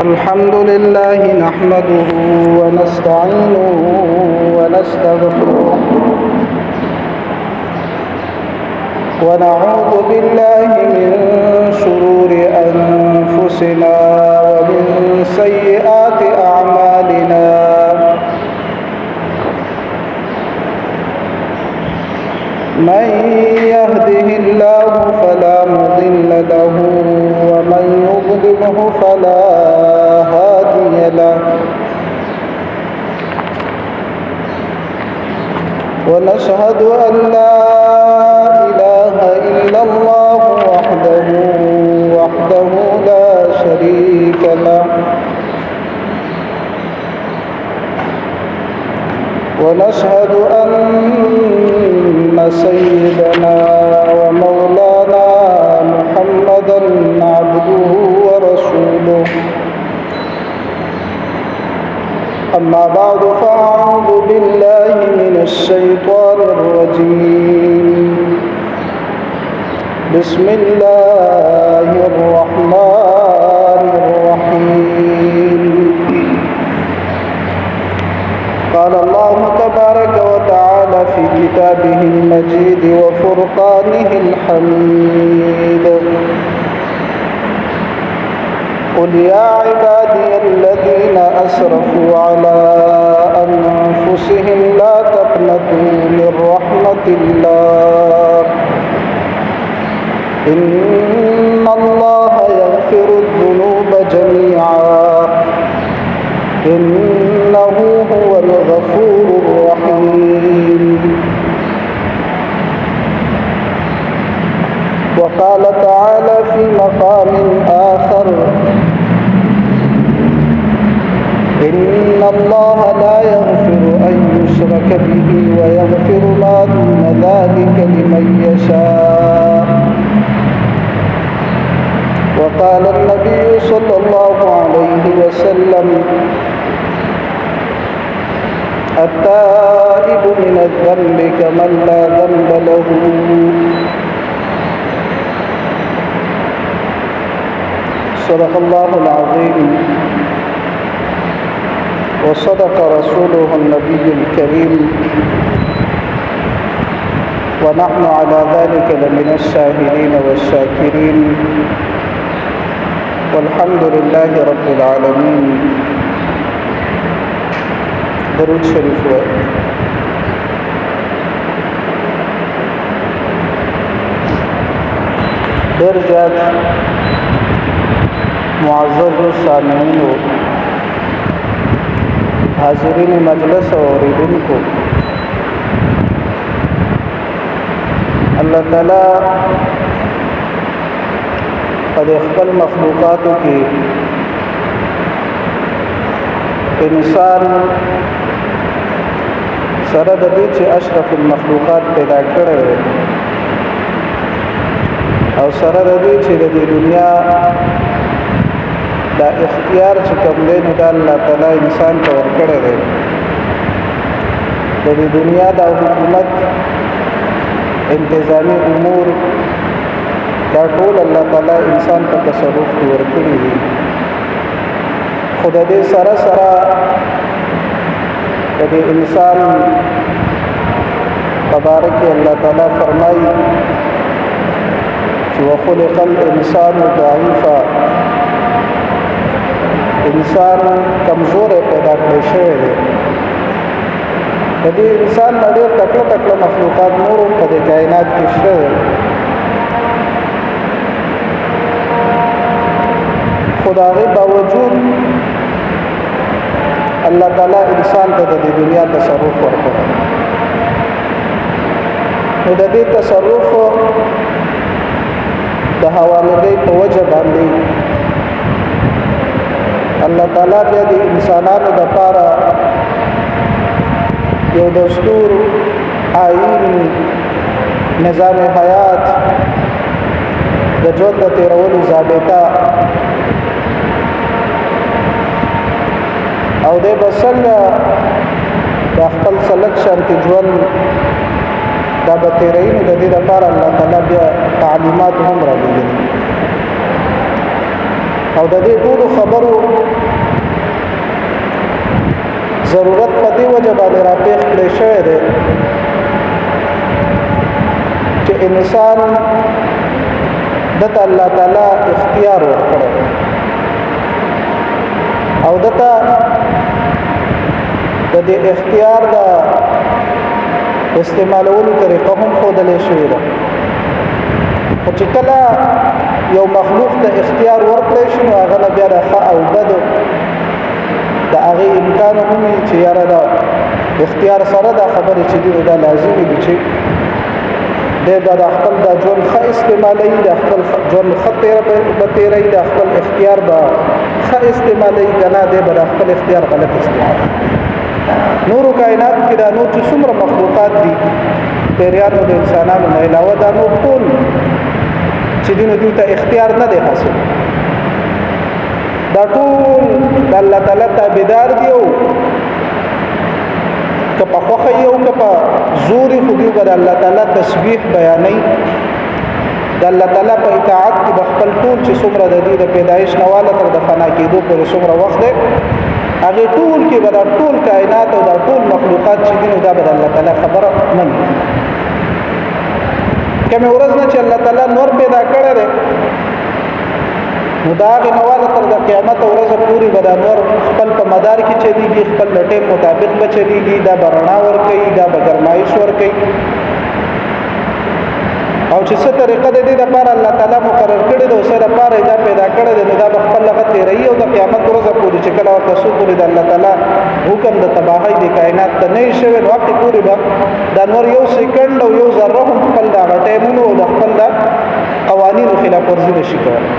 الحمد لله نحمده ونستعينه ونستغفره ونعوذ بالله من شرور أنفسنا ومن سيئات أعمالنا من يهده الله فلا مضل له ومن يضلله فلا هادي له ونشهد أن لا إله إلا الله وحده لا شريك له ونشهد أن سيدنا ومولانا محمدا عبده ورسوله أما بعد فأعوذ بالله من الشيطان الرجيم بسم الله الرحمن الرحيم قال الله تبارك وتعالى في كتابه المجيد وفرقانه الحميد قل يا عبادي الذين أسرفوا على أنفسهم لا تقنطوا من رحمة الله إن الله يغفر الذنوب جميعا إنه هو الغفور الرحيم وقال تعالى في مقام آخر إن الله لا يغفر أن يشرك به ويغفر ما دون ذلك لمن يشاء وقال النبي صلى الله عليه وسلم التائب من الذنب كمن لا ذنب له صدق الله العظيم وصدق رسوله النبي الكريم ونحن على ذلك لمن الشاهدين والشاكرين والحمد لله رب العالمين درود شریف ہوئے دیر زیاد معزز سامعین و حاضرین مجلس و عوریدین کو اللہ تعالی قد اخبر مخلوقاتوں کی انسان سره د دې چې اشرف المخلوقات پیدا کړی او سره د دې چې د دنیا دا اختیار چې کوم دی نو د الله تعالی انسان ته ورکړی دی د دنیا د حکومت انتظامی امور دا ټول الله تعالی انسان ته تصرف کې ورکړي دي خو د دې سره سره د انسان تبارک اللہ تعالی فرمائی کہ وخلق الانسان ضعیفا انسان کمزور پیدا کړی شوی دی د دې انسان نه ډېر تکړه مخلوقات نور په دې کائنات کې شته خو د هغې باوجود اللہ تعالی انسان ته د دنیا تصرف ورکړي نو د دې تصرف د حوالګۍ په وجه باندې الله تعالی بیا د انسانانو لپاره یو دستور آیین نظام حیات د ژوند د تیرولو ضابطه او د بسنګ د خپل سلک شانتي ژوند دا به تیرین د دې لپاره الله تعالی بیا تعلیمات هم راوړي او د دې ټول خبرو ضرورت په دې وجه باندې راپېښ کړی شوی دی چې انسان دته الله تعالی اختیار ورکړی او دته د دې اختیار د استعمالولو طریقه هم ښودلی شوې ده خو چې کله یو مخلوق ته اختیار ورکړی شي نو هغه نه بیا د ښه او بدو د هغې امکان هم وي چې یاره د اختیار سره دا خبرې چې دي دا لازمي دي چې دی به د خپل د ژوند ښه استعمالوي د خپل ژوند ښه به تېروي د خپل اختیار به ښه استعمالوي که نه دی به د خپل اختیار غلط استعمالوي نورو کائنات کې دا نور چې څومره مخلوقات دي پیریانو د انسانانو نه علاوه دا نور ټول چې دي نو دوی ته اختیار نه دی حاصل دا ټول د الله تعالی تابعدار دي او که په خوښه یې او که په زور یې خو دوی به د الله تعالی تسبیح بیانوي د الله تعالی په اطاعت کې به خپل ټول چې څومره د دې د پیدایش نه واله تر د فنا کېدو پورې څومره وخت دی هغې ټول کې به دا ټول کائنات او دا ټول مخلوقات چې دي نو دا به د الله تعالی خبره مني کمې ورځ نه چې الله تعالی نور پیدا کړی دی نو دا هغې نه واله تر د قیامت ورځه پورې به دا نور خپل په مدار کې چلیږي خپل د ټیم مطابق به چلیږي دا به رڼا ورکوي دا به ګرمایش ورکوي او چې څه طریقه د دې لپاره الله تعالی مقرر کړی دی او څه لپاره دا پیدا کړی دی نو دا به خپل هغه تېروي او د قیامت ورځه پورې چې کله ورته څو پورې د الله تعالی حکم د تباهۍ د کائنات ته نه وي شوی نو هغې پورې به دا نور یو سیکنډ او یو ذره هم خپل د هغه ټایمونو او د خپل د قوانینو خلاف ورزي نه شي کولی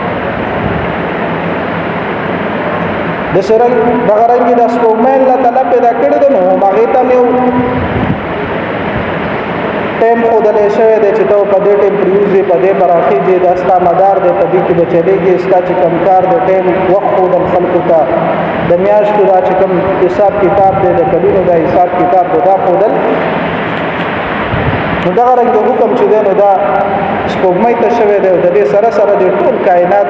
د سرنګ دغه رنګې د سپوږمۍ الله تعالی پیدا کړی دی نو هغې ته مې ټیم ښودلی شوی دی چې ته په دې ټیم پرېوځې په دې پراخېږې دا ستا مدار دی په دې کې به چلېږي ستا چې کوم کار دی ټیم وخت ښودل خلکو ته د میاشتو دا چې کوم حساب کتاب دی د کلونو دا حساب کتاب دی دا ښودل نو دغه رنګ د حکم چې دی نو دا سپوږمۍ ته شوی دی او د دې سره سره د ټول کائنات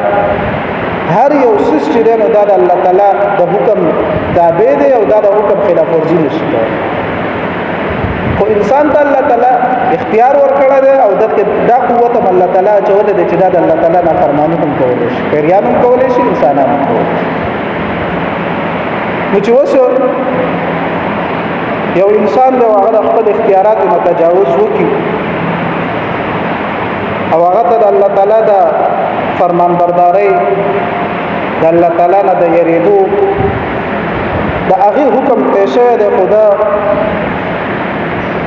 هر یو څیز چې دی نو دا د الله تعالی د حکم تابع دی او دا د حکم خلاف ورزي نه شي کولی خو انسان ته الله تعالی اختیار ورکړی دی او دا قوت هم الله تعالی اچولی دی چې دا د الله تعالی نافرماني هم کولی شي پیریان هم کولی شي انسانان هم کولی شي نو چې اوس یو انسان دی او هغه د خپل اختیاراتو نه تجاوز وکړي او هغه ته د الله تعالی د فرمانبردارۍ د الله تعالی نه د یریدو د هغې حکم پرې شوی دی خو دا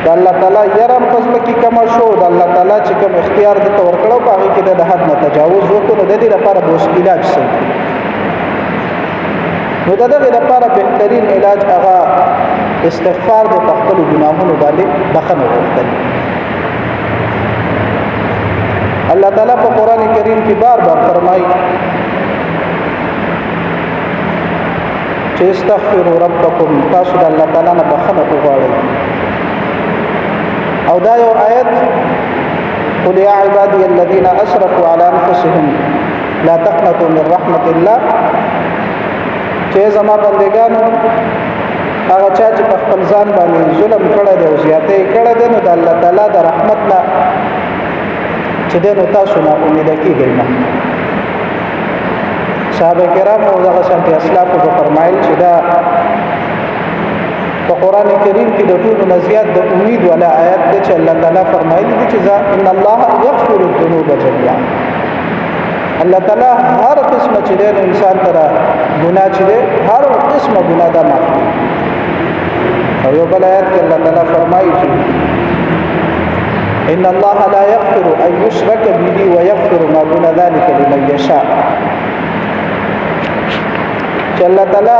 د الله تعالی یره په زړه کې کمه شو د الله تعالی چې کوم اختیار دته ورکړو په هغې کې د حد نه تجاوز وکړو نو د دې لپاره به اوس علاج صحیح نو د دغې لپاره بهترین علاج هغه استغفار دی په خپلو ګناهونو باندې بخښنه غوښتل الله تعالی په قرآن کریم کې بار بار فرمایي چې استغفروا ربکم تاسو د الله تعالی نه بخښنه وغواړئ او دا یو آیت قل یا عبادی الذین اسرفوا علی انفسهم لا تقنطوا من رحمت الله چې زما بندگانو هغه چا چې په خپل ځان باندې ظلم کړی دی او زیاتې کړی دی نو د الله تعالی د رحمت نه چې دی نو تاسو نه امیده کېږئ نه صحابه کرامو او دغه شانتې اسلافو به فرمایل چې دا په قرآن کریم کې د ټولو نه زیات د امید والا آیات دی چې الله تعالی فرمایلی دی چې ان الله یغفر الذنوب جميعا الله تعالی هر قسمه چې دی انسان ته ګناه چې دی هر قسمه ګناه دا معاف کوي او یو بل آیات کې الله تعالی فرمایي چې ان الله لا يغفر ان يشرك به ويغفر ما دون ذلك لمن يشاء چې الله تعالی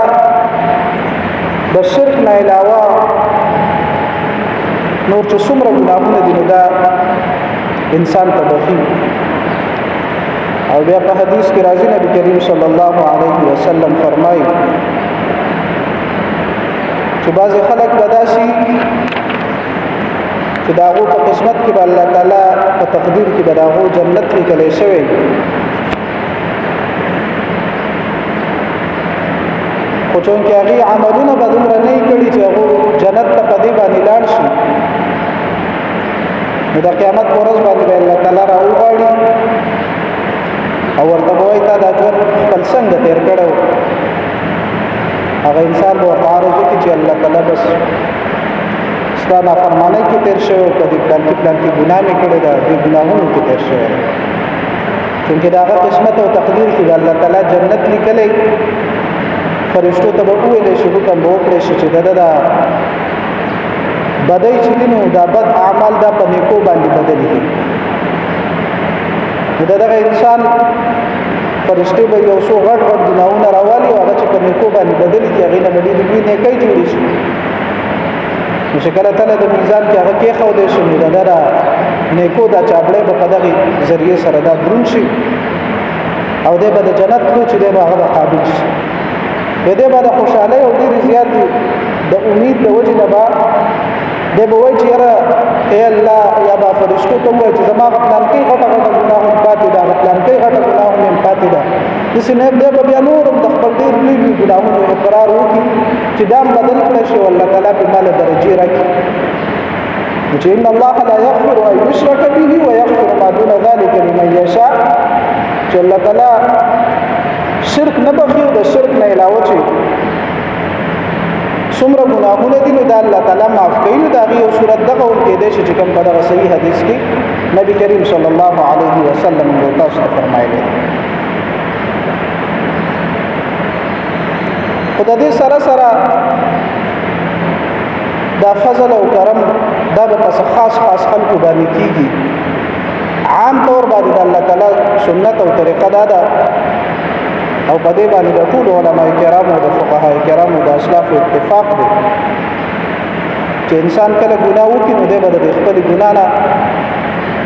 د شرک نه علاوه نور چې څومره ګناهونه دي نو دا انسان ته بخي او بیا په حدیث کې راځي نبی کریم صلی الله علیه وسلم فرمایي چې بعضې خلک به داسي چې د هغو په قسمت کې به الله تعالی په تقدیر کې به د هغو جنت لیکلی شوی خو چون کې هغه عملونه به دومره نه کړي چې هغه جنت ته په دې باندې لاړ شي نو د قیامت پر ورځ باندې الله تعالی راوغواړي او ورته وایي تا دا ژوند خپل څنګه تیر کړو هغه انسان به ورته عرض وکړي چې الله تعالی بس ستا نافرمانۍ کې تیر شوی که د پلانکي ګناه مې کړې ده دې ګناهونو کې تیر شوی چونکې د هغه قسمت او تقدیر کې الله تعالی جنت لیکلی فرشتو ته به وویلی شي حکم به وکړی شي چې د بدۍ چې دي نو دا بد اعمال دا په نیکو باندې بدلې دي نو دغه انسان فرشتې به یو څو غټ غټ ګناهونه راوالي او هغه چې په نیکو باندې بدلې دي هغې نه به ډېرې لوی نیکۍ جوړې شي نو چې کله تله د میزان کې هغه کېښودی شي نو د ده نیکو دا چاپړی به په دغې ذریعې سره دا دروند شي او دی به د جنت تلو چې دی نو هغه به قابل شي دی به د خوشحالۍ او ډېرې زیاتې د امید د وجې نه به دی به وایي چې یاره ای الله یا به فرشتو ته ووایي چې زما پلانکۍ غټه غټه ګناه هم پاتې ده پلانکۍ غټه ګناه هم پاتې ده داسې نه دی به بیا نور هم د خپل ډېر لوی لوی ګناهونو اقرار وکړي چې دا هم بدل کړی شي او الله تعالی پرې ماله درجې راکړي چې ان الله لا یغفر ان یشرک به ویغفر ما دون ذلك لمن یشاء چې الله تعالی شرک نه بخي او د شرک نه علاوه چې څومره ګناهونه دي نو دا الله تعالی معاف کوي نو دا یو صورت دغه ورکې دی چې کوم په دغه صحیح حدیث کې نبی کریم صلی الله علیه وسلم موږ تاسو ته فرمایلی خدای دې سره سره دا فضل او کرم دا به پس خاص خلکو باندې کیږي عام طور باندې د الله تعالی سنت او طریقه دا ده او په دې باندې د ټول علماء کرام او د فقها کرام او د اسلاف اتفاق دی چې انسان کله ګناه وکړي نو دی به د خپل ګناه نه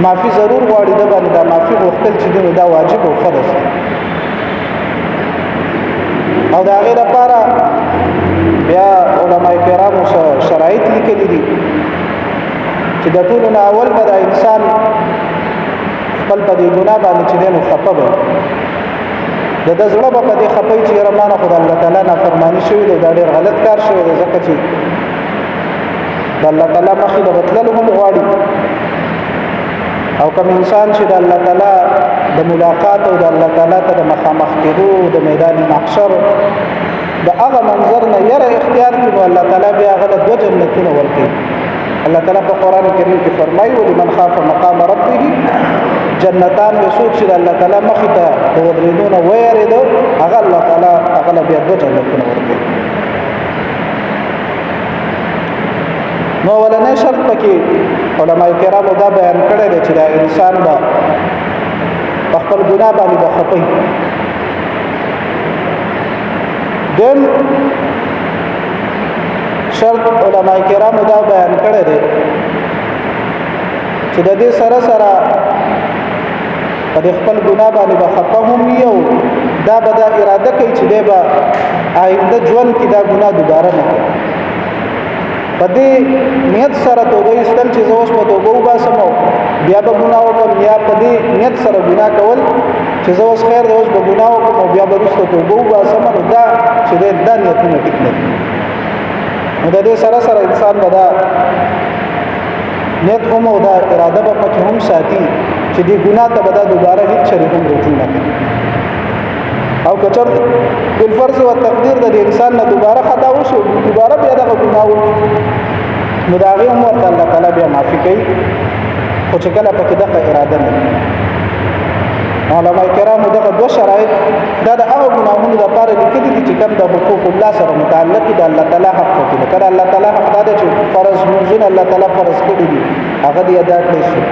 معافي ضرور غواړي د باندې دا معافي غوښتل چې دی دا واجب او فرض دی او د هغې لپاره بیا علماء کرام شرایط لیکلي دي چې د ټولو نه اول به د انسان خپل په دې ګناه باندې چې دی نو خفه به د زړه به په دې خپه چې یاره ما نه خو د الله تعالی نافرماني شوې ده دا ډېر غلط کار شوی دی ځکه چې د الله تعالی مخې ته به تللو هم غواړي او کوم انسان چې د الله تعالی د ملاقات او د الله تعالی ته د مخامخ کېدو د میدان محشر د هغه منظر نه یره اختیار کړي نو الله تعالی بیا هغه له دوه جنتونه ورکوي الله تعالی په قرآن کریم کې فرمایي ولمن خاف مقام ربه جنتان وسوق چې الله تعالی مخې ته د ودرېدو نه ویرېده هغه الله تعالی هغه له بیا دوه جنتونه ورکوي نو ولنې شرط پکې علماء کرامو دا بیان کړی دی چې دا انسان به په خپل ګناه باندې به خفه دیم شرط علماء کرامو دا بیان کړی دی چې د دې سره سره په خپل ګناه باندې به خفه هم یو دا به دا اراده کوي چې دی به آینده ژوند کې دا ګناه دوباره نه کوي په دې نیت سره توبه ایستل چې زه اوس په توبه وباسم بیا به ګناه وکړم یا په دې نیت سره ګناه کول چې زه اوس خیر دی اوس به ګناه وکړم او بیا به وروسته توبه وباسم نو دا چې دی دا نیتونه ټیک نه دي نو د دې سره سره انسان به دا نیت هم او دا اراده به پکې هم ساتي چې دې ګناه ته به دا دوباره هیڅ چرې هم رجوع نه کوي او کچر بالفرض او تقدیر د انسان نه دوباره خطا وشي دوباره بیا دغه ګناه وکړي نو دا هغې هم ورته الله تعالی بیا معافي کوي خو چې کله پکې دغه اراده نه وي علماء کرامو دغه دوه شرایط دا د هغه ګناهونو دپاره لیکلي دي چې کوم د حقوق الله سره متعلق دي د الله تعالی حق پکې ده کله الله تعالی حق دا دی چې فرض لمونځونه الله تعالی فرض کړي دي هغه دې ادا کړی شي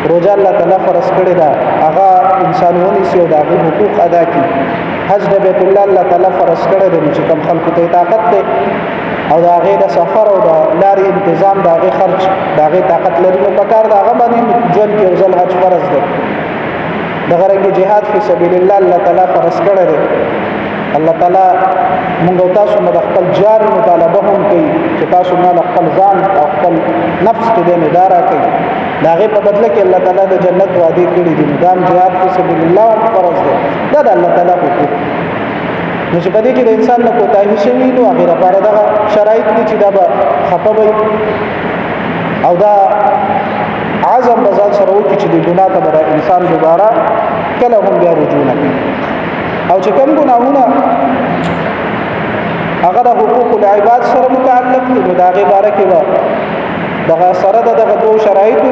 روزه الله تعالی فرض کړی ده هغه انسان ونیسي او د هغې حقوق ادا کړي حج د بیت الله الله تعالی فرض کړی دی چې کوم خلکو ته طاقت دی او د هغې د سفر او د لارې انتظام د هغې خرچ د هغې طاقت لري نو په کار د هغه باندې ژوند کې یو ځل حج فرض دی دغه رنګه جهاد فی سبیل الله الله تعالی فرض کړی دی الله تعالی موږ او تاسو نه د خپل جان مطالبه هم کوي چې تاسو نه خپل ځان او خپل نفس کې دې نه راکړي د هغې په بدله کې الله تعالی د جنت وعدې کړي دي نو دا جهاد فی سبیل الله فرض دی دا د الله تعالی حقوق نو چې په دې کې د انسان نه کوتاهي شوي نو هغې لپاره دغه شرایط دي چې دا به خفه وي او دا عزم به ځان سره وکړي چې د ګناه ته به انسان دوباره کله هم بیا رجوع نه کوي او چې کوم ګناهونه هغه د حقوق العباد سره متعلق دي نو د هغې باره کې به دغه سره د دغه دوه شرایطو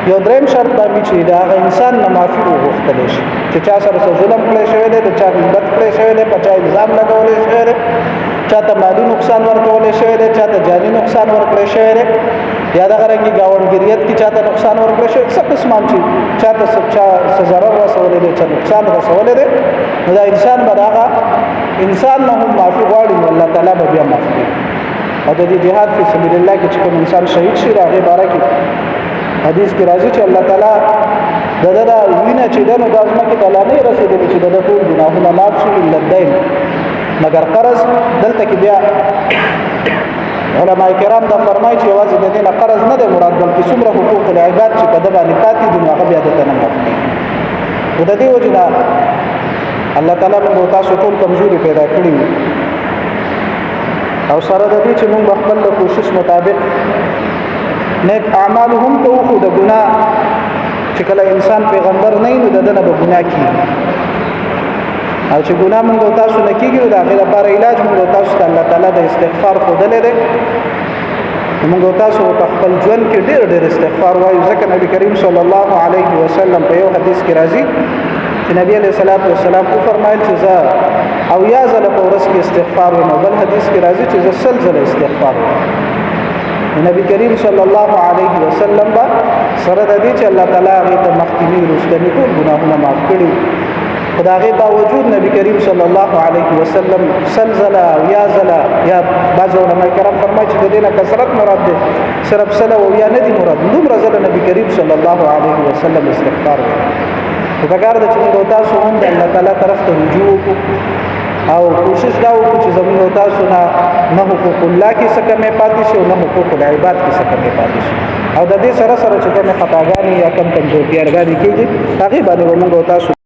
یو دریم شرط باندې چې د هغه انسان نه معافي وغوښتلی شي چې چا سره څه ظلم کړی شوی دی د چا غیبت کړی شوی دی په چا الزام لګولی شوی دی چا ته مالي نقصان ورکولی شوی دی چا ته جاني نقصان ورکړی شوی دی یا دغه رنګې ګاونډګریت کې چا ته نقصان ورکړی شوی څه قسمان چې چا ته څه ضرر رسولی دی چا نقصان رسولی دی نو دا انسان به د هغه انسان نه هم معافي غواړي نو الله تعالی به بیا معاف کوي او د دې جهاد فی سبیل الله کې چې کوم انسان شهید شي د هغې باره کې حدیث کې راځي چې الله تعالی دا وینه چې دنو د ازمکه د لانه رسیدلی چې د ټول ګناهونه معاف شي الا الدین مگر قرض دلته کې بیا علماء کرام دا فرمایي چې یوازې د دې نه قرض نه دی مراد بلکې څومره حقوق العباد چې په د باندې پاتې دي نو هغه بیا دته نه معاف کیږي نو د دې وجې نه الله تعالی موږ تاسو ټول کمزوري پیدا کړي او سره د دې چې موږ خپل کوشش مطابق نیک اعمال هم کوو خو د ګناه چې کله انسان پیغمبر نه نو دنه به ګناه کیږي او چې ګناه موږ تاسو نه کیږي نو د هغې لپاره علاج موږ تاسو ته الله تعالی د استغفار ښودلی دی موږ تاسو په خپل ژوند کې ډېر ډېر استغفار وایو ځکه نبی کریم صلی الله علیه وسلم په یو حدیث کې راځي چې نبی علیه الصلاۃ والسلام وفرمایل چې زه او یا ځله په ورځ کې استغفار وایم بل حدیث کې راځي چې زه سل ځله استغفار وایم نبی کریم صلی الله علیه وسلم با سره د دې چې الله تعالی هغه ته مخکینی رستنی ټول ګناهونه معاف کړي خدای باوجود نبی کریم صلی الله علیه وسلم سلزله او یا زله یا بعض علماء کرام فرمایي چې د دې نه کثرت مراد ده صرف سله او یا نه دي مراد دومره زله نبی کریم صلی الله علیه وسلم استغفار وکړي په کار د چې موږ تاسو هم د الله تعالی طرف ته رجوع او کوشش دا وکړو چې زموږ تاسو نه حقوق الله کې څه کمې پاتې شي او نه حقوق العباد کې څه کمې پاتې شي او د دې سره سره چې کومې خطاګانې یا کم کمزورتیاګانې کېږي هغې باندې به موږ تاسو